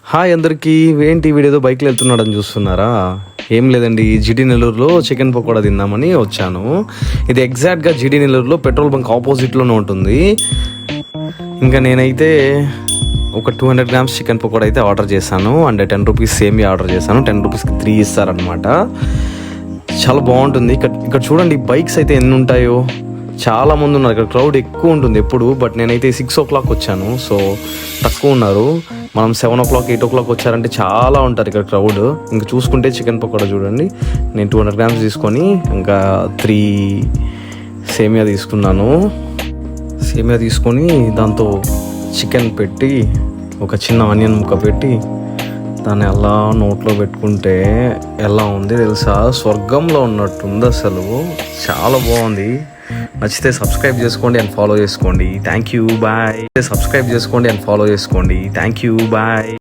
Hi అందరికీ. ఏంటి వీడేదో బైక్లో వెళ్తున్నాడని చూస్తున్నారా? ఏం లేదండి, జిడి నెల్లూరులో చికెన్ పకోడా తిందామని వచ్చాను. ఇది ఎగ్జాక్ట్గా జిడి నెల్లూరులో పెట్రోల్ బంక్ ఆపోజిట్లోనే ఉంటుంది. ఇంకా నేనైతే ఒక 200 grams చికెన్ పకోడా అయితే ఆర్డర్ చేశాను. అండ్ 10 rupees సేమియా ఆర్డర్ చేశాను. 10 rupeesకి 3 ఇస్తారనమాట. చాలా బాగుంటుంది. ఇక్కడ చూడండి బైక్స్ అయితే ఎన్ని ఉంటాయో, చాలా మంది ఉన్నారు. ఇక్కడ క్రౌడ్ ఎక్కువ ఉంటుంది ఎప్పుడు. బట్ నేనైతే 6 o'clock వచ్చాను, సో తక్కువ ఉన్నారు. మనం 7 o'clock 8 o'clock వచ్చారంటే చాలా ఉంటారు ఇక్కడ క్రౌడ్. ఇంకా చూసుకుంటే చికెన్ పకోడా చూడండి, నేను 200 grams తీసుకొని ఇంకా 3 సేమియా తీసుకున్నాను. సేమియా తీసుకొని దాంతో చికెన్ పెట్టి ఒక చిన్న ఆనియన్ ముక్క పెట్టి దాన్ని అలా నోట్లో పెట్టుకుంటే ఎలా ఉంది తెలుసా? స్వర్గంలో ఉన్నట్టుంది అసలు. చాలా బాగుంది. నచ్చితే సబ్స్క్రైబ్ చేసుకోండి అండ్ ఫాలో చేసుకోండి. Thank you, bye. సబ్స్క్రైబ్ చేసుకోండి అండ్ ఫాలో చేసుకోండి. Thank you, bye.